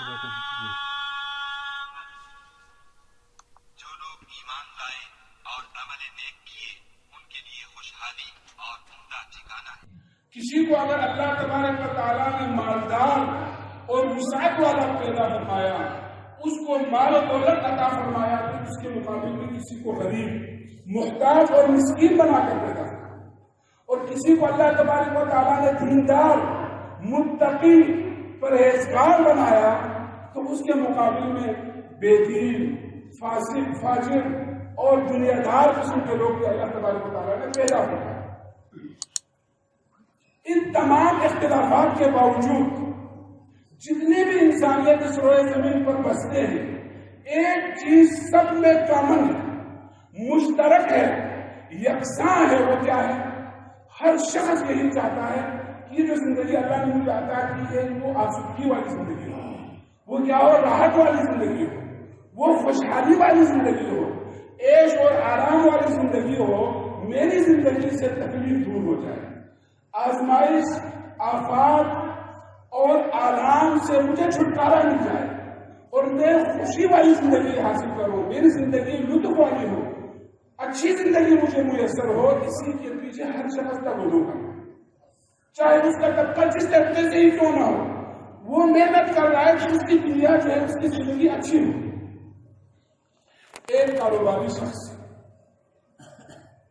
جو لوگ ایمان لائے اور عمل نیک کیے ان کے لیے خوشحالی اور عمدہ ٹھکانہ ہے۔ کسی کو اگر اللہ تبارک و تعالیٰ نے مالدار اور وسعت والا پیدا فرمایا، اس کو مال و دولت عطا فرمایا، تو اس کے مقابل میں کسی کو غریب، محتاج اور مسکین بنا کر پیدا فرمایا، اور کسی کو اللہ تبارک و تعالیٰ نے دیندار، متقی، پرہیزگار بنایا، تو اس کے مقابل میں بے دین، فاسق، فاجر اور دنیا دار قسم کے لوگ بھی اللہ تبارک و تعالیٰ نے پیدا فرمایا۔ ان تمام اختلافات کے باوجود جتنے بھی انسانیت اس روئے زمین پر بستے ہیں، ایک چیز سب میں کامن ہے، مشترک ہے، یکساں ہے۔ وہ کیا ہے؟ ہر شخص یہی چاہتا ہے کہ یہ جو زندگی اللہ نے مجھے عطا کی ہے وہ آسودگی والی زندگی ہو، وہ کیا ہو؟ راحت والی زندگی ہو، وہ خوشحالی والی زندگی ہو، عیش اور آرام والی زندگی ہو، میری زندگی سے تکلیف دور ہو جائے، آزمائش، آفات اور آرام سے مجھے چھٹکارا مل جائے، اور میں خوشی والی زندگی حاصل کروں، میری زندگی لطف والی ہو، اچھی زندگی مجھے میسر ہو۔ اسی کے پیچھے ہر شخص کا وضو کرنا، چاہے اس کا طبقہ جس طریقے سے ہی کیوں نہ ہو، وہ محنت کر رہا ہے کہ اس کی دنیا جو ہے اس کی زندگی اچھی ہو۔ ایک کاروباری شخص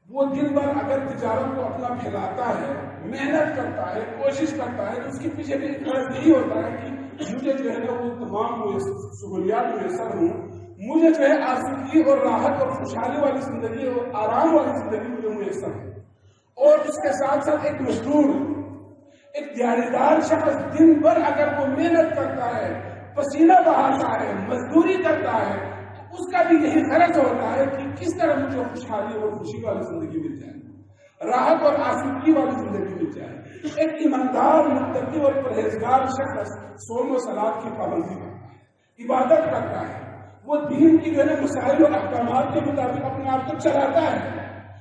وہ دن بھر اگر تجارت کو اپنا پھیلاتا ہے، محنت کرتا ہے، کوشش کرتا ہے، تو اس کے پیچھے بھی ایک غرض یہی ہوتا ہے کہ مجھے جو ہے نا وہ تمام سہولیات میسر ہوں، مجھے جو ہے آسودگی اور راحت اور خوشحالی والی زندگی اور آرام والی زندگی مجھے میسر ہے۔ اور اس کے ساتھ ساتھ ایک مزدور، ایک دیہڑیدار شخص دن بھر اگر وہ محنت کرتا ہے، پسینہ بہاتا ہے، مزدوری کرتا ہے، اس کا بھی یہی غرض ہوتا ہے کہ کس طرح مجھے خوشحالی اور خوشی والی زندگی مل جائے، راحت اور آسودگی والی زندگی مل جائے۔ ایک ایماندار، متقی اور پرہیزگار شخص صوم و صلاۃ کی پابندی کرتا ہے، عبادت کرتا ہے، وہ دین کی جو ہے مسائل اور احکامات کے مطابق اپنے آپ کو چلاتا ہے،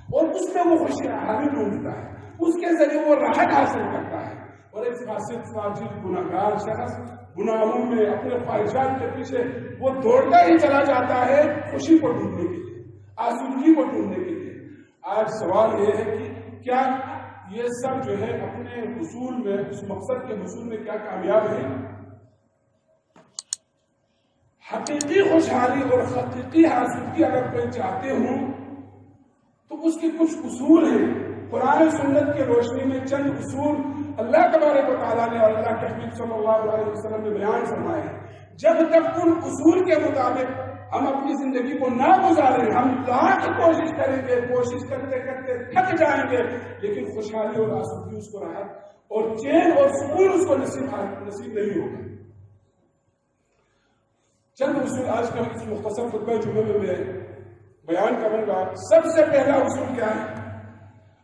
اور اس میں وہ خوشحالی ڈھونڈتا ہے، اس کے ذریعے وہ راحت حاصل کرتا ہے۔ اور ایک فاسق، فاجر، گناہگار شخص گناہوں میں، اپنے خواہشات کے پیچھے وہ دوڑتا ہی چلا جاتا ہے خوشی کو ڈھونڈنے کے لیے، آسودگی کو ڈھونڈنے کے لیے۔ آج سوال یہ ہے کہ کیا یہ سب جو ہے اپنے حصول میں، اس مقصد کے حصول میں کیا کامیاب ہے؟ حقیقی خوشحالی اور حقیقی آسودگی اگر کوئی چاہتے ہوں تو اس کے کچھ اصول ہیں۔ قرآن و سنت کی روشنی میں چند اصول اللہ تبارک و تعالیٰ نے اور اللہ کے حبیب صلی اللہ علیہ وسلم نے بیان فرمائے ہیں۔ جب تک ان اصول کے مطابق ہم اپنی زندگی کو نہ گزاریں، ہم لاکھ کوشش کریں گے، کوشش کرتے کرتے تھک جائیں گے، لیکن خوشحالی اور آسودگی، اس کو راحت اور چین اور سکون اس کو نصیب نہیں ہوگا۔ چند اصول آج کا اس مختصر خطبہ جمعے میں بیان کروں گا۔ سب سے پہلا اصول کیا ہے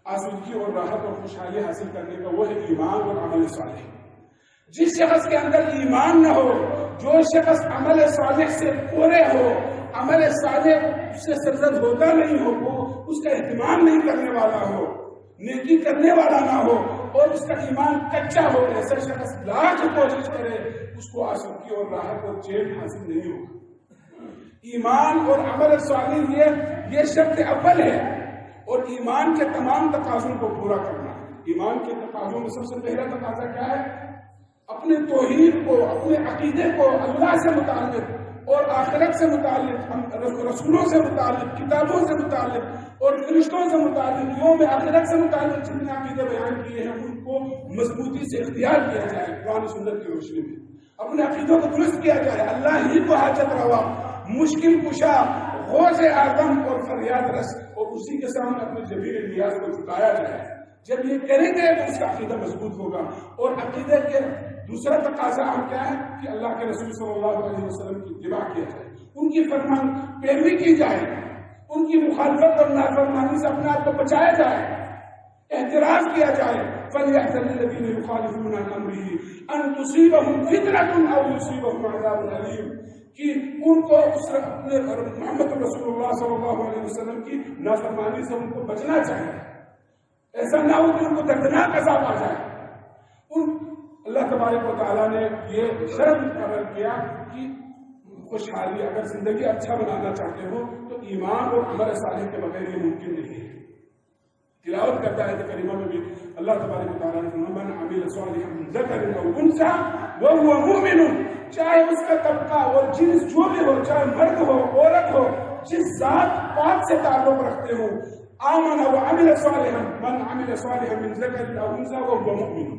آسودگی اور راحت اور خوشحالی حاصل کرنے کا؟ وہ ہے ایمان اور عمل صالح۔ جس شخص کے اندر ایمان نہ ہو، جو شخص عمل صالح سے پورے ہو، عمل صالح سے سرزد ہوتا نہیں ہو، وہ اس کا اہتمام نہیں کرنے والا ہو، نیکی کرنے والا نہ ہو، اور اس کا ایمان کچا ہو، ایسا شخص لاکھ کوشش کرے، اس کو آسودگی اور راحت اور چین حاصل نہیں ہوگا۔ ایمان اور عمل صالح یہ شرط اول ہے، اور ایمان کے تمام تقاضوں کو پورا کرنا۔ ایمان کے تقاضوں میں سب سے پہلا تقاضا کیا ہے؟ اپنے توحید کو، اپنے عقیدے کو اللہ سے متعلق اور آخرت سے متعلق، رسولوں سے متعلق، کتابوں سے متعلق اور فرشتوں سے متعلق، یوم آخرت سے متعلق جتنے عقیدے بیان کیے ہیں ان کو مضبوطی سے اختیار کیا جائے قرآن و سنت کی روشنی میں، اپنے عقیدوں کو درست کیا جائے، اللہ ہی کو حاجت روا، مشکل کشا، غوث اعظم اور فریاد رس، اور اسی کے سامنے اپنے جبیر نیاز کو جھکایا جائے۔ جب یہ کریں گے تو اس کا عقیدہ مضبوط ہوگا۔ اور عقیدے کے دوسرا تقاضا ہم کیا ہے کہ اللہ کے رسول صلی اللہ علیہ وسلم کی اتباع کیا جائے، ان کی فرمان پیروی کی جائے، ان کی مخالفت اور نافرمانی سے اپنے آپ کو بچایا جائے، احتراز کیا جائے۔ فَلْيَحْذَرِ الَّذِينَ يُخَالِفُونَ عَنْ أَمْرِهِ أَنْ تُصِيبَهُمْ فِتْنَةٌ أَوْ يُصِيبَهُمْ عَذَابٌ أَلِيمٌ، کہ ان کو اپنے محمد رسول اللہ صلی اللہ علیہ وسلم کی نافرمانی سے ان کو بچنا چاہیے، ایسا نہ ہو کہ ان کو دردناک عذاب آ جائے۔ اللہ تبارک و تعالیٰ نے یہ شرط مقرر کیا کی خوشحالی، اگر زندگی اچھا بنانا چاہتے ہو تو ایمان اور عمل صالح کے بغیر یہ ممکن نہیں ہے۔ تلاوت کرتا ہے کریمہ میں بھی اللہ تبارک و تعالیٰ نے فرمایا من عمل صالحا من ذکر او انثى وهو مؤمن، چاہے اس کا طبقہ اور جنس جو بھی ہو، چاہے مرد ہو عورت ہو، جس ذات پاک سے تعلق رکھتے ہو، آمن وعمل صالحا من عمل صالحا من ذکر او انثى وهو مؤمن،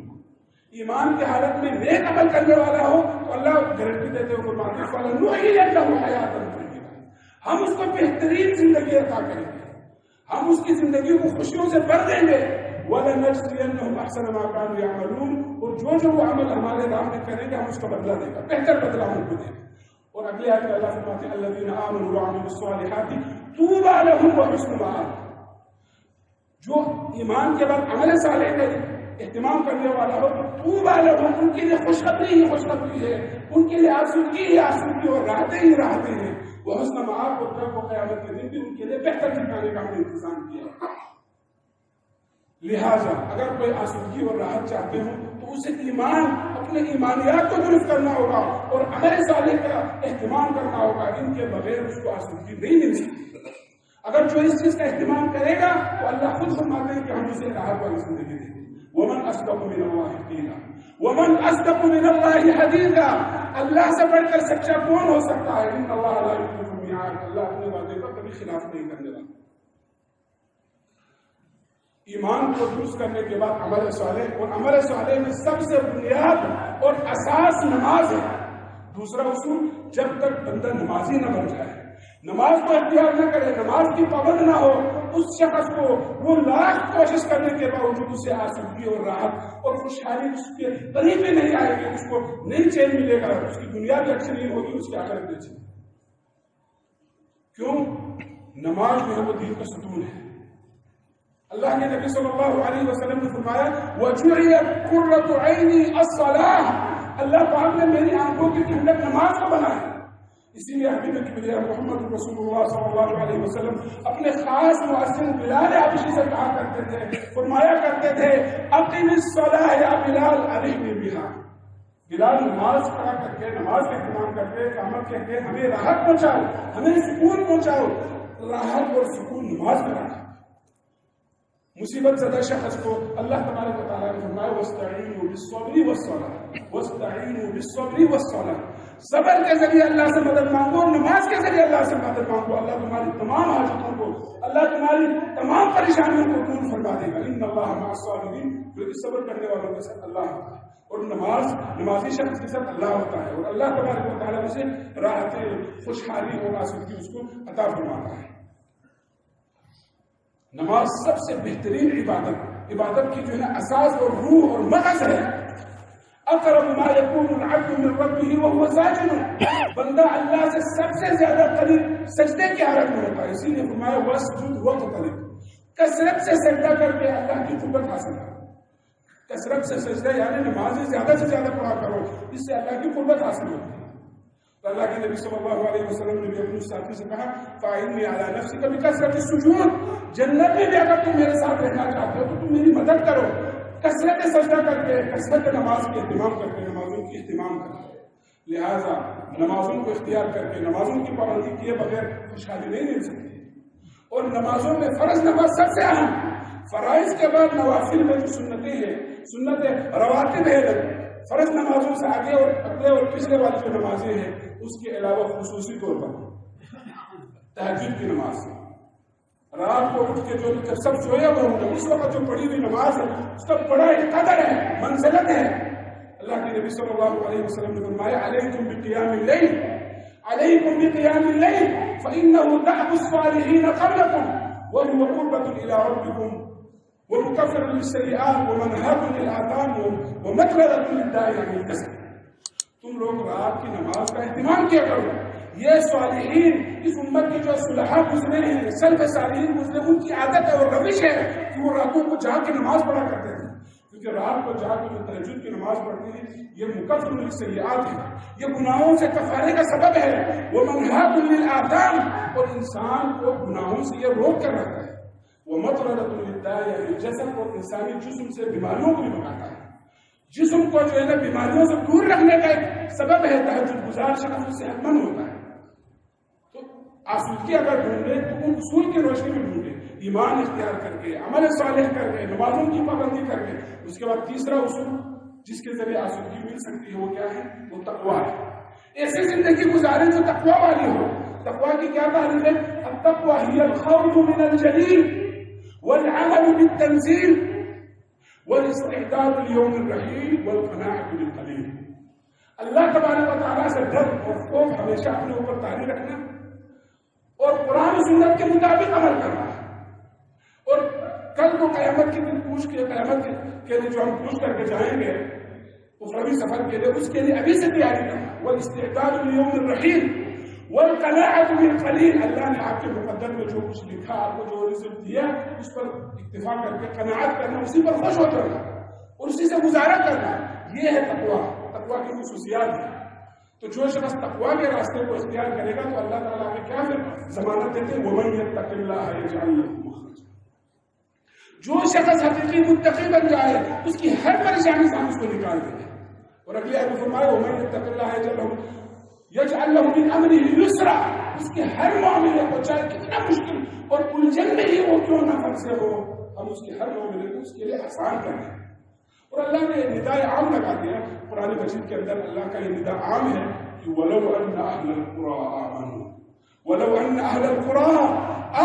ایمان کی حالت میں نیک عمل کرنے والا ہو تو اللہ گارنٹی دیتے ہو فرماتے ہیں فَلَنُحْيِيَنَّهُ حَيَاةً طَيِّبَةً، ہم اس کو بہترین زندگی عطا کریں گے، ہم اس کی زندگی کو خوشیوں سے بھر دیں گے، وَلَنَجْزِيَنَّهُمْ أَحْسَنَ مَا كَانُوا يَعْمَلُونَ، اور جو وہ عمل ہمارے راہ میں کریں گے ہم اس کا بدلہ دیں گے، بہتر بدلہ ہم کو دیں گے۔ اور اگلی آیت میں اللہ فرماتے ہیں الَّذِينَ آمَنُوا وَعَمِلُوا الصَّالِحَاتِ طُوبَى لَهُمْ وَحُسْنُ مَآبٍ، جو ایمان کے بعد عمل صالح کا اہتمام کرنے والا ہو طوبیٰ لہم، ان کے لیے خوشخبری ہی خوشخبری ہے، ان کے لیے آسودگی ہی آسودگی اور راحتیں ہی راحتیں ہیں، وہ حسن مآب، اور جب وہ قیامت کے دن بھی ان کے لیے بہتر ٹھکانے کا ہم نے انتظام کیا۔ لہٰذا اگر کوئی آسودگی اور راحت چاہتے ہو تو اسے ایمان، اپنے ایمانیات کو درست کرنا ہوگا اور عمل صالح کا اہتمام کرنا ہوگا، ان کے بغیر اس کو آسودگی نہیں مل سکتی۔ اگر جو اس چیز کا اہتمام کرے گا تو اللہ خود فرماتے ہیں کہ ہم اسے راحت والی زندگی دیں گے۔ ومن اصدق من اللہ قیلا ومن اصدق من اللہ حدیثا، اللہ سے بڑھ کر سچا کون ہو سکتا ہے؟ ان اللہ لا یخلف المیعاد، اللہ اپنے وعدے کا کبھی خلاف نہیں کرنے والا۔ ایمان کو درست کرنے کے بعد عمل صالح، اور عمل صالح میں سب سے بنیاد اور اساس نماز ہے۔ دوسرا اصول، جب تک بندہ نمازی نہ بن جائے، نماز کو اختیار نہ کرے، نماز کی پابند نہ ہو، اس شخص کو وہ لاکھ کوشش کرنے کے باوجود اسے آسودگی اور راحت اور خوشحالی اس کے قریب ہی نہیں آئے گی، اس کو نہیں چین ملے گا، اس کی دنیا بھی اچھی نہیں ہوگی، اس کی آخرت بھی اچھی۔ کیوں؟ نماز جو ہے وہ دین کا ستون ہے۔ اللہ کے نبی صلی اللہ علیہ وسلم نے فرمایا وَجُعِلَتْ قُرَّةُ عَيْنِي الصَّلَاةُ، اللہ پاک نے میری آنکھوں کی ٹھنڈک نماز کو بنایا۔ اسی لیے حبیب کبریا محمد رسول اللہ صلی اللہ علیہ وسلم اپنے خاص مؤذن بلال حبشی سے کہا کرتے تھے، فرمایا کرتے تھے اقم الصلاۃ یا بلال علیہ بہا، بلال نماز پڑھا کر کے، نماز کا اہتمام کر کے، اقامت کر کے ہمیں راحت پہنچاؤ، ہمیں سکون پہنچاؤ۔ راحت اور سکون نماز میں رکھا۔ مصیبت زدہ شخص کو اللہ تبارک و تعالیٰ نے فرمایا وَاسْتَعِينُوا بِالصَّبْرِ وَالصَّلَاةِ، وَاسْتَعِينُوا بِالصَّبْرِ وَالصَّلَاةِ، صبر کے ذریعے اللہ سے مدد مانگو اور نماز کے ذریعے اللہ سے مدد مانگو، اللہ تمہاری تمام حاجتوں کو، اللہ تمہاری تمام پریشانیوں کو دور فرما دے گا۔ ان اللہ مع الصابرین، کیونکہ صبر کرنے والوں کے ساتھ اللہ ہوتا ہے، اور نمازی شخص کے ساتھ اللہ ہوتا ہے، اور اللہ تبارک و تعالیٰ اسے راحتیں، خوشحالی اور آسودگی اس کو عطا فرماتا ہے۔ نماز سب سے بہترین عبادت کی جو ہے اساس اور روح اور مغز ہے۔ اقرب ما يكون العبد من ربه وهو ساجد، بندہ اللہ سے سب سے زیادہ قریب سجدے کی حالت میں ہوتا ہے، اسی لیے فرمایا واسجد واقترب، کثرت سے سجدہ کر کے اللہ کی قربت حاصل کرو۔ کثرت سے سجدہ یعنی نماز زیادہ سے زیادہ پڑھا کرو، اس سے اللہ کی قربت حاصل ہوتی ہے۔ تو اللہ کے نبی صلی اللہ علیہ وسلم نے بھی اپنے ساتھی سے کہا فَإِنِّي عَلَى نَفْسِكَ بِكَثْرَةِ السُّجُودِ، جنت میں بھی اگر تم میرے ساتھ رہنا چاہتے ہو تو تم میری مدد کرو، کثرت سجدہ کر کے، کثرت نماز کے اہتمام کر کے، نمازوں کی اہتمام کر کے۔ لہٰذا نمازوں کو اختیار کر کے، نمازوں کی پابندی کیے بغیر خوشحالی نہیں مل سکتی۔ اور نمازوں میں فرض نماز سب سے اہم، فرائض کے بعد نوافل میں جو سنتیں ہیں، سنتیں رواتب ہے، فرض نمازوں سے آگے اور اگلے اور پچھلے والی جو نمازیں ہیں اس کے علاوہ خصوصی طور پر تہجد کی نماز، رات کو اٹھ کے جو جب سب سوئے ہوئے ہوں گے اس وقت جو پڑھی ہوئی نماز ہے اس کا بڑا ایک قدر ہے، منزلت ہے۔ اللہ کے نبی صلی اللہ علیہ وسلم نے فرمایا علیکم بقیام اللیل، علیکم بقیام اللیل فإنه دأب الصالحین قبلکم وهو قربۃ إلی ربکم ومكفر للسیئات ومنہۃ للآثام ومطردۃ للداعی عن الکسل۔ تم لوگ رات کی نماز کا اہتمام کیا کرو، یہ صالحین، اس امت کی جو صلحاء گزرے ہیں، سلف صالحین گزرے، ان کی عادت ہے اور روش ہے کہ وہ راتوں کو جاگ کے نماز پڑھا کرتے ہیں، کیونکہ رات کو جاگ کے جو تہجد کی نماز پڑھتے ہیں یہ مکفر للسیئات ہے، یہ گناہوں سے کفارے کا سبب ہے، وہ منہۃ للآثام، اور انسان کو گناہوں سے یہ روک کر رکھتا ہے، وہ مطردۃ للداعی عن الجسد، اور انسانی جسم سے بیماریوں کو بھی بھگاتا ہے۔ جسم کو جو ہے نا بیماریوں سے دور رکھنے کا ایک سبب ہے تہجد گزار شخص صحت مند ہوتا ہے. تو آسودگی اگر ڈھونڈے تو ان اصول کی روشنی میں ڈھونڈے، ایمان اختیار کر کے، عمل صالح کر کے، نمازوں کی پابندی کر کے. اس کے بعد تیسرا اصول جس کے ذریعے آسودگی مل سکتی ہے وہ کیا ہے؟ وہ تقویٰ ہے. ایسی زندگی گزارے جو تقویٰ والی ہو. تقویٰ کی کیا تعریف ہے؟ التقویٰ ہی الخوف من الجلیل والعمل بالتنزیل والاستعداد لیوم الرحیل والقناعة بالقلیل. اللہ تبارک و تعالیٰ سے ڈر اور خوف ہمیشہ اپنے اوپر طاری رکھنا اور قرآن و سنت کے مطابق عمل کرنا. اور کل کو قیامت کے دن پوچھ کے قیامت کے لیے جو ہم پوچھ کر کے جائیں گے اخروی سفر کے لیے، اس کے لیے ابھی سے تیاری کرنا. والاستعداد لیوم الرحیل والقناعة بالقلیل. اللہ نے آپ کے مقدر میں جو کچھ لکھا، آپ کو جو رزق دیا، اس پر اکتفا کر کے قناعت کرنا، اسی پر خوش ہو کرنا اور اسی سے گزارا کرنا. یہ ہے تقویٰ. تقویٰ کی خصوصیات ہیں. تو جو شخص تقویٰ کے راستے کو اختیار کرے گا تو اللہ تعالیٰ نے کیا پھر ضمانت دیتے ہیں؟ وَمَن يَتَّقِ اللَّهَ يَجْعَل لَّهُ مَخْرَجًا. جو شخص حقیقی متقی بن جائے اس کی ہر پریشانی سے ہم اس کو نکال دیں گے. اور اگلی آیت میں فرمایا وَمَن يَتَّقِ اللَّهَ يَجْعَل لَّهُ مِنْ أَمْرِهِ يُسْرًا. اس کے ہر معاملے کو چاہے کتنا مشکل اور الجھن میں ہی وہ کیوں نہ پھنسے ہو، ہم اس کے ہر معاملے کو اس کے لیے آسان کر دیں. اور اللہ نے نداء عام لگا دیا قرآن مجید کے اندر. اللہ کا یہ نداء عام ہے کہ وَلَوْ أَنَّ أَهْلَ الْقُرَىٰ آمَنُوا وَلَوْ أَنَّ أَهْلَ الْقُرَىٰ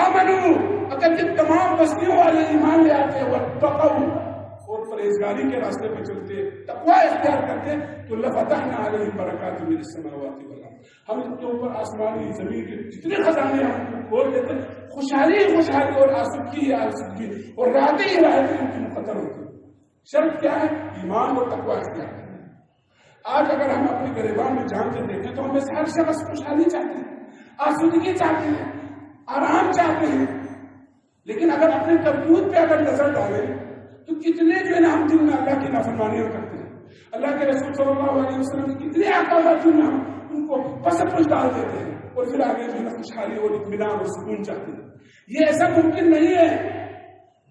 آمَنُوا. اگر یہ تمام بستیوں والے ایمان لے آتے وَاتَّقَوْا اور پرہیزگاری کے راستے پہ چلتے، تقویٰ اختیار کرتے، تو لَفَتَحْنَا عَلَيْهِمْ بَرَكَاتٍ مِّنَ السَّمَاوَاتِ وَالْأَرْضِ. ہم ان کے اوپر آسمانی زمین کے جتنے خزانے ہم کھول دیتے، خوشحالی اور آسودگی اور راحتیں ہی راحتیں ان کی مقدر ہوتی. شرط کیا ہے؟ ایمان اور تقویٰ اختیار کرنا. آج اگر ہم اپنے گریبان میں جان کے دیکھیں تو ہم میں سے ہر شخص خوشحالی چاہتے ہیں، آسودگی چاہتے ہیں، آرام چاہتے ہیں. لیکن اگر اپنے تبوت پہ اگر نظر ڈالیں تو کتنے جو ہے نا ہم دن میں اللہ کی نافرمانیاں کرتے ہیں. اللہ کے رسول صلی اللہ علیہ وسلم کی کتنے احکامات میں ہم ان کو پس پش ڈال دیتے ہیں اور پھر آگے جو ہے نا خوشحالی اور اطمینان اور سکون چاہتے ہیں. یہ ایسا ممکن نہیں ہے.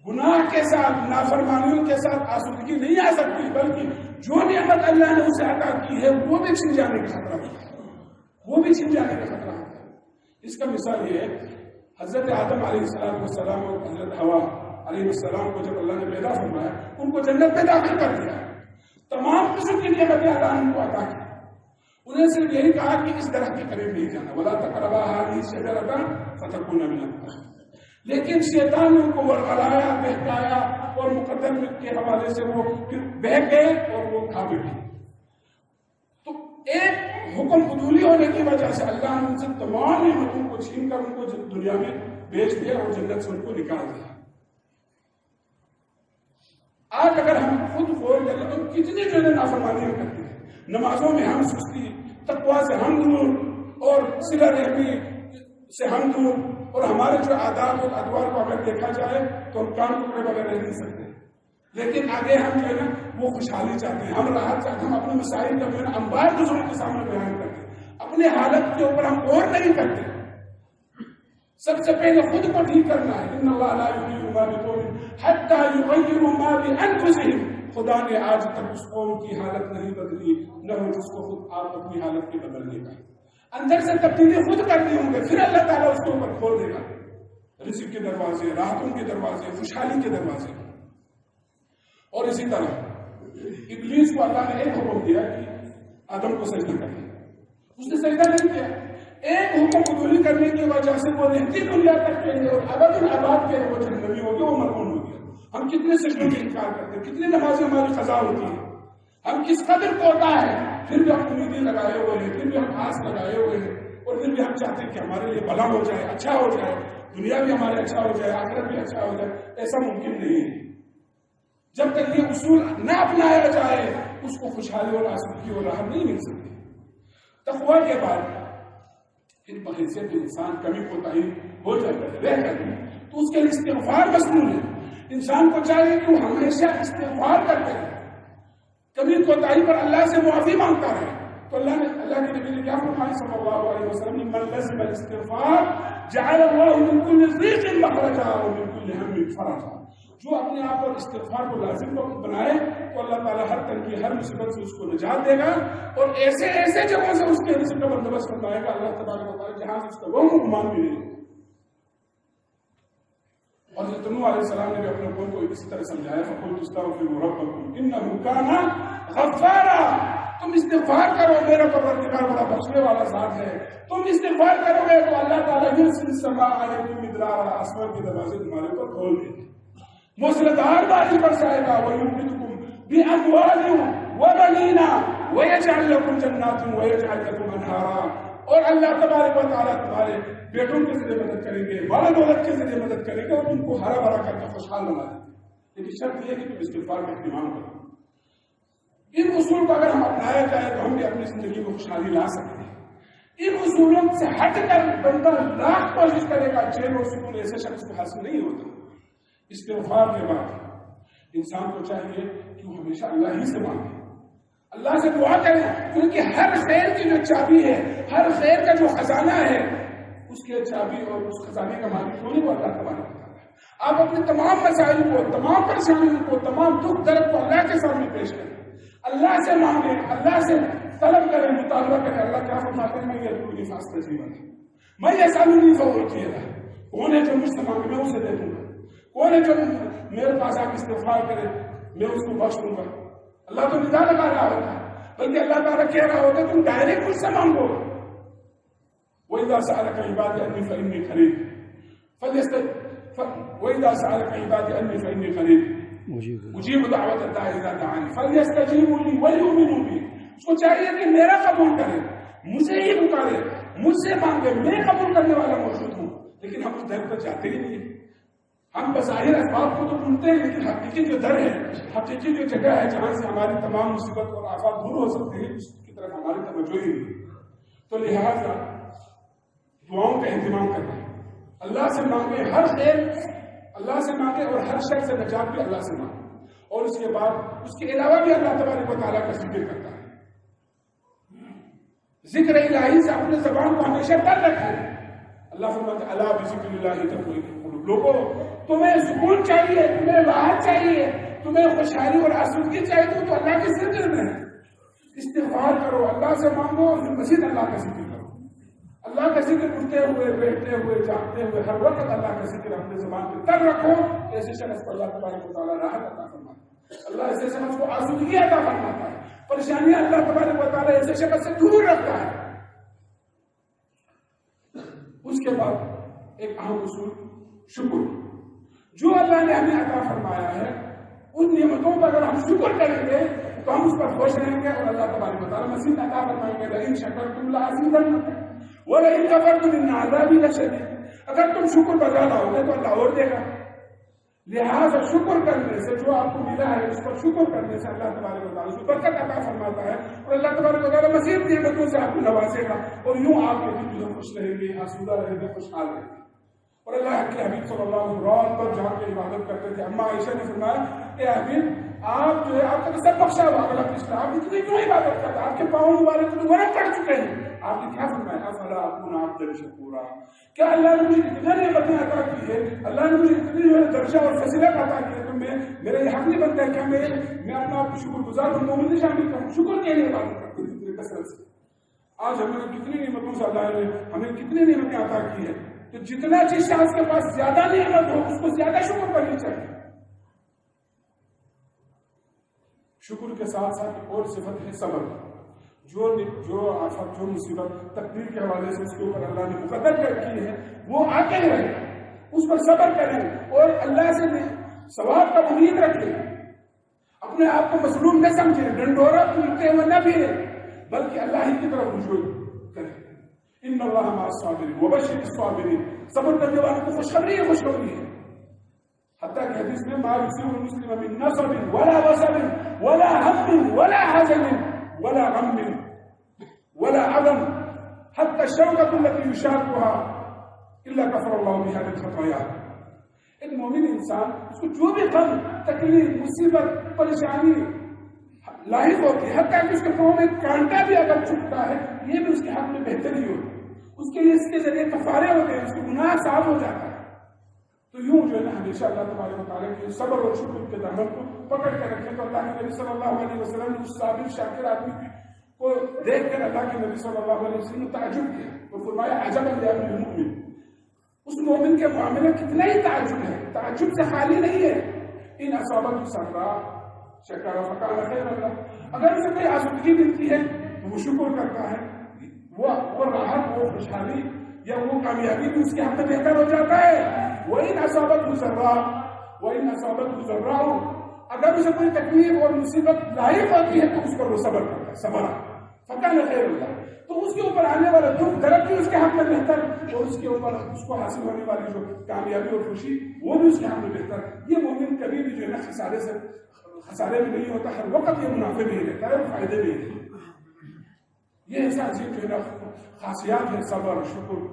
گناہ کے ساتھ، نافرمانیوں کے ساتھ آسودگی نہیں آ سکتی، بلکہ جو نعمت اللہ نے اسے عطا کی ہے وہ بھی چھن جانے کا خطرہ ہوتا ہے. وہ بھی چھن جانے کا خطرہ ہوتا ہے. اس کا مثال یہ ہے حضرت آدم علیہ السلام اور حضرت حوا علیہ السلام کو جب اللہ نے پیدا فرمایا ان کو جنت میں داخل کر دیا. تمام قسم کی نعمتیں اللہ نے ان کو عطا کی. انہیں صرف یہی کہا کہ اس درخت کے قریب نہیں جانا، وَلَا تَقْرَبَا هَٰذِهِ الشَّجَرَةَ فَتَكُونَا مِنَ الظَّالِمِينَ. لیکن شیطان نے ان کو ورغلایا، بہکایا اور مقدر کے حوالے سے وہ پھر بہک گئے اور وہ کھا بیٹھے. تو ایک حکم عدولی ہونے کی وجہ سے اللہ نے ان سے تمام نعمتوں کو چھین کر ان کو دنیا میں بیچ دیا اور جنت سے ان کو نکال دیا. آج اگر ہم خود غور کریں تو کتنی جو ہے نافرمانیاں کرتے ہیں. نمازوں میں ہم سستی، تقویٰ سے ہم دور اور صلہ رحمی سے ہم دور، اور ہمارے جو آداب اور ادوار کو اگر دیکھا جائے تو ہم کام ٹکڑے بغیر رہ نہیں سکتے. لیکن آگے ہم جو ہے نا وہ خوشحالی چاہتے ہیں، ہم راحت چاہتے ہیں، ہم اپنے مسائل کا جو ہے نا انبار دوسروں کے سامنے بیان کرتے ہیں. اپنے حالت کے اوپر ہم غور نہیں کرتے. سب سے پہلے خود کو ٹھیک کرنا ہے. ان اللہ لا یغیر ما بقوم حتی یغیروا ما بانفسہم. خدا نے آج تک اس قوم کی حالت نہیں بدلی نہ ہو جس کو خود آپ اپنی حالت کے بدلنے کا. اندر سے تبدیلی خود کرنی ہوں گے، پھر اللہ تعالیٰ اس کے اوپر کھول دے گا رزق کے دروازے، راحتوں کے دروازے، خوشحالی کے دروازے. اور اسی طرح ابلیس کو اللہ نے ایک حکم دیا کہ آدم کو سجدہ کرے. اس نے سجدہ نہیں کیا. ایک حکم قبول کرنے کی وجہ سے وہ رہتی دنیا تک کے لیے اور ابد الآباد کے لیے وہ جہنمی ہو گیا، وہ ملعون ہو گیا. ہم کتنے سجدوں کا انکار کرتے ہیں، کتنی نمازیں ہماری قضا ہوتی ہیں، ہم کس قدر کوتا ہے، پھر بھی ہم امیدیں لگائے ہوئے ہیں، پھر بھی ہم آس لگائے ہوئے ہیں، اور پھر بھی ہم چاہتے ہیں کہ ہمارے لیے بھلا ہو جائے، اچھا ہو جائے، دنیا بھی ہمارے اچھا ہو جائے، آخرت بھی اچھا ہو جائے. ایسا ممکن نہیں ہے. جب تک یہ اصول نہ اپنایا جائے اس کو خوشحالی اور آسودگی اور راحت نہیں مل سکتی. تقویٰ کے بعد پھر بحیثیت انسان کمی کوتاہی ہو جاتا ہے، رہ جاتی ہے، تو اس کے لیے استغفار مصنون ہے. انسان کو چاہیے کہ وہ ہمیشہ استغفار کرتے رہے، کبھی کوتاہی پر اللہ سے معافی مانگتا رہے. تو اللہ کے نبی نے کیا فرمایا صلی اللہ علیہ وسلم، من لزم الاستغفار جعل اللہ من كل ضيق مخرجا ومن كل هم فرجا. جو اپنے آپ پر استغفار کو لازم بنائے تو اللہ تعالیٰ ہر طرح کی ہر مصیبت سے اس کو نجات دے گا، اور ایسے ایسے جگہوں سے اس کے رزق کا بندوبست فرمائے گا اللہ تبارک و تعالیٰ جہاں سے اس کا وہ گمان بھی نہیں ہوگا۔ اور حضرت نوح علیہ السلام نے بھی اپنے قوم کو اسی طرح سمجھایا، فَقُلْتُ اسْتَغْفِرُوا رَبَّكُمْ إِنَّهُ كَانَ غَفَّارًا، تم استغفار کرو، میرا پروردگار بڑا بخشنے والا ذات ہے، تم استغفار کرو گے تو اللہ تعالیٰ يُرْسِلِ السَّمَاءَ عَلَيْكُم مِّدْرَارًا، آسمان کے دروازے تمہارے اوپر کھول دیں گے، موسلادھار بارش برسائے گا، وَيُمْدِدْكُم بِأَمْوَالٍ وَبَنِينَ وَيَجْعَلْ لَكُمْ جَنَّاتٍ وَيَجْعَلْ لَكُمْ أَنْهَارًا، اور اللہ تبارک و تعالیٰ تمہارے بیٹوں کے ذریعے مدد کریں گے، مال و دولت کے ذریعے مدد کریں گے، اور تم کو ہرا بھرا کر کے خوشحال بنا دیں گے، لیکن شرط یہ ہے کہ تم استغفار کا اہتمام کرو۔ ان اصول کو اگر ہم اپنایا جائے تو ہم بھی اپنی زندگی میں خوشحالی لا سکتے ہیں۔ ان اصولوں سے ہٹ کر بندہ لاکھ کوشش کرے گا، چین اور سکون ایسے شخص کو حاصل نہیں ہوتا۔ استغفار کے بعد انسان کو چاہیے کہ وہ ہمیشہ اللہ ہی سے مانگے، اللہ سے دعا کرے، کیونکہ ہر خیر کی جو چابی ہے، ہر خیر کا جو خزانہ ہے، اس کے چابی اور اس خزانے کا مالک ہونے کو اللہ تبارک و تعالیٰ ہے۔ آپ اپنے تمام مسائل کو، تمام پریشانیوں کو، تمام دکھ درد کو اللہ کے سامنے پیش کریں، اللہ سے مانگیں، اللہ سے طلب کریں، مطالبہ کریں۔ اللہ کیا فرماتے ہیں؟ میں یہ فاصلہ جیون ہے، میں یہ سالونی فور کیا ہے، کون ہے جو مجھ سے مانگے میں اسے دے دوں گا، کون ہے جو میرے پاس آ کے استغفار کرے میں اس کو بخش دوں گا۔ اللہ تو ندا لگا رہا ہوتا ہے، بلکہ اللہ تعالیٰ کہہ رہا ہوتا ہے تم ڈائریکٹ مجھ سے مانگو۔ وَإِذَا سَأَلَكَ عِبَادِي عَنِّي فَإِنِّي قَرِيبٌ وَإِذَا سَأَلَكَ عِبَادِي عَنِّي فَإِنِّي قَرِيبٌ اجیب دعوت الداعِ اذا دعانی فلیستجیبوا لی ولیؤمنوا بی۔ اس کو چاہیے کہ میرا قبول کرے، مجھے ہی پکارے، مجھ سے مانگے، میں قبول کرنے والا موجود ہوں۔ لیکن ہم اس در پر جاتے ہی نہیں، ہم بظاہر اسباب کو تو ڈھونڈتے ہیں، لیکن حقیقی جو در ہے، حقیقی جو جگہ ہے جہاں سے ہماری تمام مصیبت اور آفات دور ہو سکتے ہیں، اس کی طرف ہماری توجہ ہی نہیں۔ تو لہٰذا دعاؤں کا اہتمام کرنا، اللہ سے مانگے، ہر خیر اللہ سے مانگے، اور ہر شر سے نجات بھی اللہ سے مانگے، اور اس کے بعد اس کے علاوہ بھی اللہ تبارک و تعالیٰ کا ذکر کرتا ہے۔ ذکر الہی سے اپنے زبان کو ہمیشہ تر رکھیں۔ اللہ فرماتا ہے الا بذکر اللہ تطمئن القلوب، لوگوں تمہیں سکون چاہیے، تمہیں راحت چاہیے، تمہیں خوشحالی اور آسودگی چاہیے تو اللہ کے ذکر میں استغفار کرو، اللہ سے مانگو، اور پھر مزید اللہ کا ذکر کرو۔ اللہ کا ذکر اٹھتے ہوئے، بیٹھتے ہوئے، جاگتے ہوئے، ہر وقت اللہ کا ذکر اپنے زبان پہ تر رکھو۔ ایسے شخص کو اللہ تبارک و تعالیٰ راحت عطا فرماتا ہے، اللہ ایسے شخص کو آسودگی عطا فرماتا ہے، پریشانیاں اللہ تبارک و تعالیٰ ایسے شخص سے دور رکھتا ہے۔ اس کے بعد ایک اہم اصول شکر، جو اللہ نے ہمیں عطا فرمایا ہے ان نعمتوں پر اگر ہم شکر کریں گے تو ہم اس پر خوش رہیں گے، اور اللہ تبارک و تعالیٰ مزید عطا فرمائیں گے۔ لئن شکرتم لأزیدنکم وَلَئِن كَفَرْتُمْ إِنَّ عَذَابِي لَشَدِيدٌ، اگر تم شکر بجا لاؤ گے تو اللہ اور دے گا۔ لہٰذا شکر کرنے سے، جو آپ کو ملا ہے اس پر شکر کرنے سے اللہ تبارک و تعالیٰ برکت عطا فرماتا ہے، اور اللہ تبارک و تعالیٰ مزید نعمتوں سے آپ کو نوازے گا، اور یوں آپ کے دل جو خوش رہیں گے، آسودہ رہیں گے، خوشحال رہیں گے۔ اور اللہ کے حبیب صلی اللہ علیہ وسلم رات پر جا کے عبادت کرتے تھے۔ اما عائشہ نے فرمایا کہ حبیب آپ جو ہے آپ کا سب بخشا ہوا، آپ اتنی کیوں عبادت کرتے، آپ کے پاؤں مبارک تو ورم پڑ چکے ہیں۔ آپ نے کیا فرمایا؟ افلا اکون عبدا شکورا، کیا اللہ نے مجھے اتنا نعمتیں عطا کی ہے، اللہ نے مجھے اتنی جو ہے درجہ اور فضیلت عطا کی ہے، تو میرا یہ حق نہیں بنتا ہے کہ میں اپنا آپ کو شکر گزار ہوں، مومن میں شامل کروں، شکر کے لیے عبادت کرتے ہیں اتنی کثرت سے۔ آج ہمیں کتنی نعمتوں سے اللہ نے ہمیں کتنی نعمتیں عطا کی ہے، تو جتنا جس شخص کے پاس زیادہ نعمت ہو اس کو زیادہ شکر کرنی چاہیے۔ شکر کے ساتھ ساتھ ایک اور صفت ہے صبر، جو آفت، جو مصیبت تقدیر کے حوالے سے اس کے اوپر اللہ نے مقدر کی ہے وہ آتے رہے، اس پر صبر کریں، اور اللہ سے ثواب کا امید رکھیں، اپنے آپ کو مظلوم نہ سمجھیں، ڈنڈورا پھولتے ہوئے نہ پھریں، بلکہ اللہ ہی کی طرف رجوع کریں۔ ان اللہ مع الصابرین وبشر الصابرین، صبر کرنے والوں کو خوشخبری ہے، خوشخبری ہے۔ حتیٰ کہ حدیث میں ما یصیب المسلم من نصب ولا وصب ولا هم ولا حزن ولا غم ولا عدم حتى الشوكة التي يشاكها الا كفر الله بها من خطاياه۔ ایک مومن انسان اس کو جو بھی غم، تکلیف، مصیبت، پریشانی لاحق ہوتی ہے، حتیٰ کہ اس کے پاؤں میں کانٹا بھی اگر چھپتا ہے، یہ بھی اس کے حق میں بہتری ہوتی ہے، اس کے لیے اس کے ذریعے کفارے ہوتے ہیں، اس کے گناہ صاف ہو جاتا ہے۔ تو یوں جو ہے نا ہمیشہ اللہ تبارک و تعالیٰ کے صبر اور شکر کے دامن کو پکڑ کے رکھیں. تو اللہ کے نبی صلی اللہ علیہ وسلم نے اس صابر شاکر آدمی کو دیکھ کر اللہ کے نبی صلی اللہ علیہ وسلم نے تعجب کیا. تو فرمایا عجبا لامر المؤمن. اس مومن کے معاملے کتنا ہی تعجب ہے، تعجب سے خالی نہیں ہے. ان اصابت سرا شکر فکان خیر اللہ. اگر اسے کوئی آسودگی ملتی ہے تو وہ شکر کرتا ہے، وہ راحت، وہ خوشحالی یا وہ کامیابی بھی اس کے ہاتھ میں بہتر ہو جاتا ہے. وَإِنْ أَصَابَتْهُ ضَرَّاءٌ. اگر اسے کوئی تکلیف اور مصیبت لاحق ہوتی ہے تو اس پر وہ صبر کرتا ہے، صبر فکان خیر اللہ. تو اس کے اوپر آنے والا دکھ درد بھی اس کے ہاتھ میں بہتر، اور اس کے اوپر اس کو حاصل ہونے والی جو کامیابی اور خوشی وہ بھی اس کے ہاتھ میں بہتر. یہ مومن کبھی بھی جو ہے نا خسارے میں نہیں ہوتا، ہر وقت یہ منافع میں ہی رہتا ہے اور فائدے میں ہی رہتا ہے. یہ ایسا عجیب جو ہے نا خاصیات ہے صبر شکر.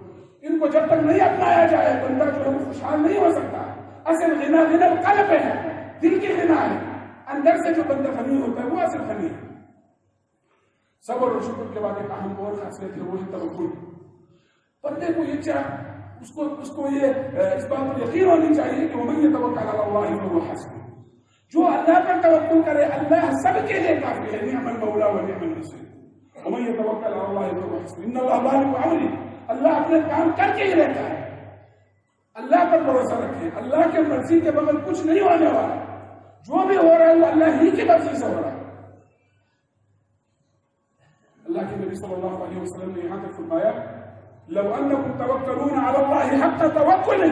ان کو جب تک نہیں اپنایا جائے بندہ جو ہے وہ خوشحال نہیں ہو سکتا. اصل غنا غنا القلب ہے، دل کی غنا ہے. اندر سے جو بندہ غنی ہوتا ہے وہ اصل غنی ہے. صبر اور شکر کے بعد ایک اہم اور خاصیت ہے وہ ہے توکل. بندے کو یہ اس کو یہ اس بات پر یقین ہونی چاہیے کہ ومن یتوکل علی اللہ فهو حسبہ. جو اللہ پر توکل کرے اللہ سب کے لیے کافی ہے. نعم المولا و نعم النصير. ومن یتوکل علی اللہ فهو حسبہ. ان اللہ بالغ امرہ. اللہ اپنے کام کر کے ہی رہتا ہے. اللہ پر بھروسہ رکھیں. اللہ کے مرضی کے بغیر کچھ نہیں ہونے والا. جو بھی ہو رہا ہے وہ اللہ ہی کی مرضی سے ہو رہا ہے. اللہ کے نبی صلی اللہ علیہ وسلم نے یہاں تک فرمایا لو انکم توکلون علی اللہ حق توکلہ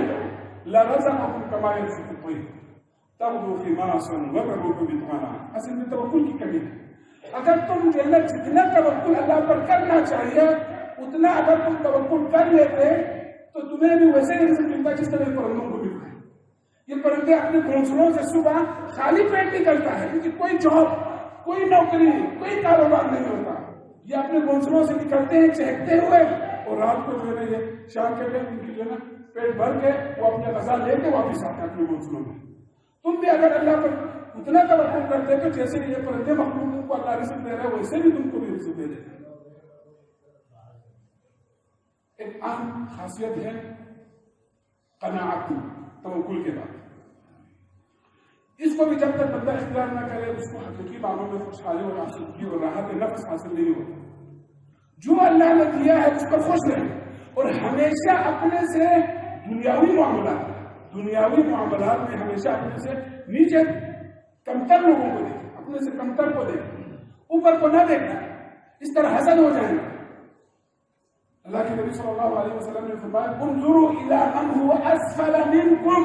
لرزقکم کما یرزق الطیر تغدو خماصا وتروح بطانا. اصل میں توکل کی کمی ہے. اگر تم جو ہے جتنا توکل اللہ پر کرنا چاہیے اتنا اگر تم توکل کر لیتے تو تمہیں بھی ویسے ہی رزق ملتا جس طرح پرندوں کو ملتا ہے. یہ پرندے اپنے گھونسلوں سے صبح خالی پیٹ نکلتا ہے کیونکہ کوئی جاب، کوئی نوکری، کوئی کاروبار نہیں ہوتا. یہ اپنے گھونسلوں سے نکلتے ہیں چہکتے ہوئے اور رات کو جو ہے یہ شام کے ٹائم ان کی جو ہے نا پیٹ بھر کے وہ اپنے غذا لے کے واپس آتے ہیں اپنے گھونسلوں میں. تم بھی اگر اللہ پر اتنا توکل کرتے تو جیسے یہ پرندے مخلوق کو اللہ رزق دے رہا ہے ویسے بھی تم کو بھی رزق دے دیتے. ایک عام خاصیت ہے قناعت توکل کے بعد. اس کو بھی جب تک بندہ اختیار نہ کرے اس کو حقیقی معنوں میں خوشحالی اور آسودگی اور راحت نفس حاصل نہیں ہوتا. جو اللہ نے دیا ہے اس پر خوش رہے اور ہمیشہ اپنے سے دنیاوی معاملات میں ہمیشہ اپنے سے نیچے کمتر لوگوں کو دیکھیں، اپنے سے کمتر کو دیکھیں، اوپر کو نہ دیکھیں. اس طرح حسد ہو جائیں گے. اللہ کے نبی صلی اللہ علیہ وسلم نے فرمایا انظروا الى من هو اسفل منكم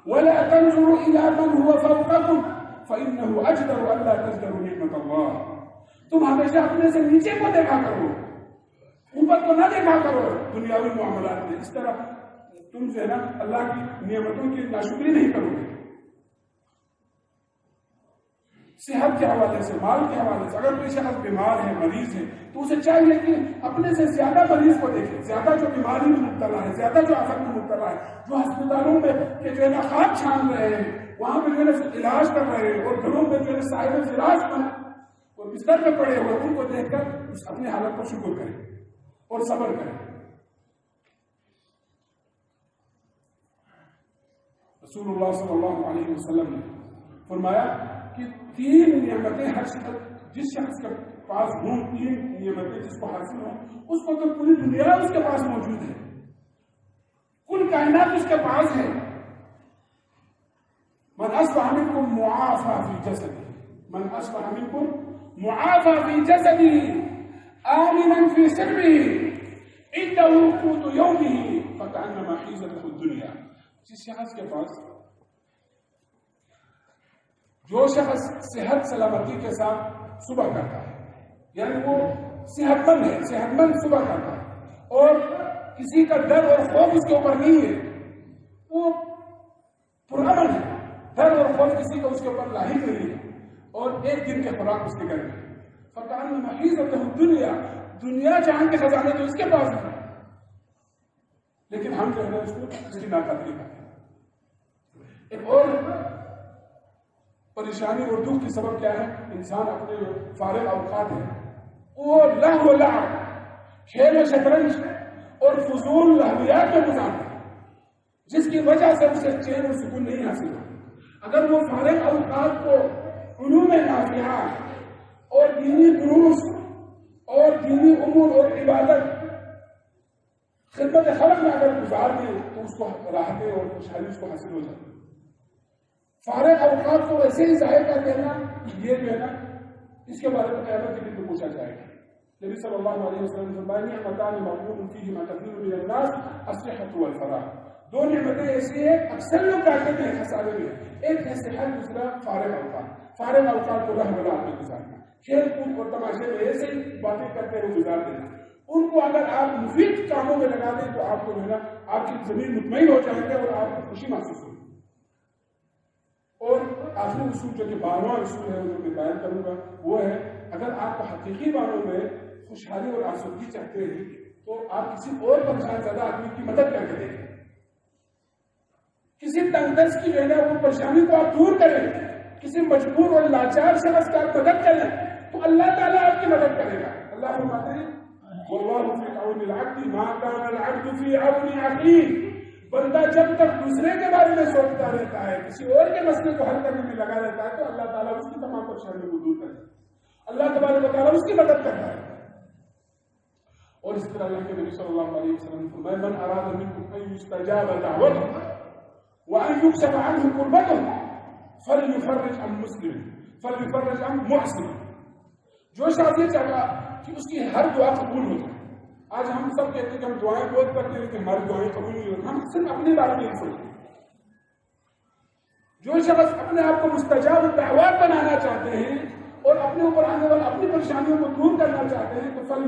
ولا تنظروا الى من هو فوقكم فانه اجدر الا تزدروا نعمت اللہ. تم ہمیشہ اپنے سے نیچے کو دیکھا کرو، اوپر کو نہ دیکھا کرو دنیاوی معاملات میں. اس طرح تم جو ہے نا اللہ کی نعمتوں کی ناشکری نہیں کرو گے. صحت کے حوالے سے، مال کے حوالے سے اگر کوئی شخص بیمار ہے، مریض ہے تو اسے چاہیے کہ اپنے سے زیادہ مریض کو دیکھے، زیادہ جو بیماری میں مبتلا ہے، زیادہ جو آفت میں مبتلا ہے، جو ہسپتالوں میں کہ جو ہے نا خاک چھان رہے ہیں، وہاں پہ جو ہے نا علاج کر رہے ہیں اور گھروں میں جو ہے نا صاحب فراش اور بستر پہ پڑے ہوئے ان کو دیکھ کر اپنی حالت پر شکر کریں اور صبر کریں. رسول اللہ صلی اللہ علیہ وسلم نے فرمایا کہ 3 نعمتیں ہر شخص جس شخص کے پاس ہوں، 3 نعمتیں جس کو حاصل ہوں اس کو تو پوری دنیا اس کے پاس موجود ہے، کل کائنات اس کے پاس ہے. من اصبح منکم معافى في جسده، من اصبح منکم معافى في جسده آمنا في سربه عنده قوت يومه فكأنما حيزته الدنيا. جس شخص کے پاس، جو شخص صحت سلامتی کے ساتھ صبح کرتا ہے، یعنی وہ صحت مند ہے، صحت مند صبح کرتا ہے اور کسی کا ڈر اور خوف اس کے اوپر نہیں ہے، وہ پرامن ہے، ڈر اور خوف کسی کا اس کے اوپر لاحق نہیں ہے اور ایک دن کے خوراک اس کے گھر میں. فَكَأَنَّمَا حِيزَتُهُ الدُّنْيَا، دنیا جہاں کے خزانے تو اس کے پاس ہیں، لیکن ہم جو ہے اس کو اس کی ناقدری کرتے ہیں. ایک اور پریشانی اور دکھ کی سبب کیا ہے؟ انسان اپنے فارغ اوقات ہے وہ لہو و لعب، کھیل و شطرنج اور فضول لہویات میں گزارتا ہے. جس کی وجہ سے اسے چین اور سکون نہیں حاصل ہو. اگر وہ فارغ اوقات کو علوم نافعہ اور دینی دروس اور دینی امور اور عبادت خدمت خلق میں اگر گزار دیں تو اس کو راحتیں اور خوشحالی اس کو حاصل ہو جاتی ہے. فارغ اوقات کو ایسے ہی ضائع کر دینا یہ جو ہے نا اس کے بارے میں قیامت کے دن پوچھا جائے گا. نبی صلی اللہ علیہ وسلم نے فرمایا نعمتان مغبون فیہما کثیر من الناس الصحۃ والفراغ. دو نعمتیں ایسی ہیں اکثر لوگ کہتے ہیں خسارے میں. ایک ہے صحت, دوسرا فارغ اوقات. فارغ اوقات کو رحمت میں گزارنا, کھیل کود اور تماشے میں ایسے ہی باتیں کرتے ہوئے گزار دینا. ان کو اگر آپ مفید کاموں میں لگا دیں تو آپ کو جو ہے نا آپ کی زمین مطمئن ہو جائے گا اور آپ کو خوشی محسوس ہوگی. اور آخری اصول جو کہ 12واں اصول ہے جو میں بیان کروں گا وہ ہے اگر آپ کو حقیقی معنوں میں خوشحالی اور آسودگی چاہتے ہیں تو آپ کسی اور پریشان زیادہ آدمی کی مدد کر کے دیں. کسی تنگ دست کی جو ہے نا وہ پریشانی کو آپ دور کریں, کسی مجبور اور لاچار شخص کی آپ مدد کریں تو اللہ تعالیٰ آپ کی مدد کرے گا. اللہ فرماتے ہیں واللہ فی عون العبد ما کان العبد فی عون اخیہ. بندہ جب تک دوسرے کے بارے میں سوچتا رہتا ہے, کسی اور کے مسئلے کو حل کرنے میں لگا رہتا ہے تو اللہ تعالیٰ اس کی تمام پریشانیوں کو دور کرتا ہے. اللہ تبارک و تعالیٰ اس کی مدد کرتا ہے. اور اس طرح اللہ کے نبی صلی اللہ علیہ وسلم نے فرمایا من اراد منکم ان یستجاب دعوته وان یکشف عنه کربته فلیفرج عن مسلم فلیفرج عن محسن. جو شخص یہ چاہتا کہ اس کی ہر دعا قبول ہو جائے. آج ہم سب کہتے ہیں کہ ہم دعائیں بہت کرتے ہیں لیکن ہماری دعائیں قبول نہیں ہوتی. ہم صرف اپنے بارے میں سوچتے ہیں. جو شخص اپنے آپ کو مستجاب دعوات بنانا چاہتے ہیں اور اپنے اوپر آنے والی اپنی پریشانیوں کو دور کرنا چاہتے ہیں تو فل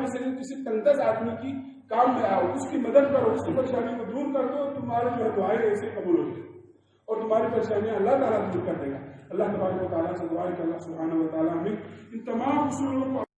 سے کسی تنگدست آدمی کی کام میں آؤ, اس کی مدد کرو, اس کی پریشانیوں کو دور کر دو, تمہاری جو ہے دعائیں ایسے قبول ہو جائیں اور تمہاری پریشانیاں اللہ تعالیٰ دور کر دے گا. اللہ تبارک و تعالیٰ سے دعا ہے کہ اللہ سبحانہ و تعالیٰ ہمیں ان تمام اصولوں کو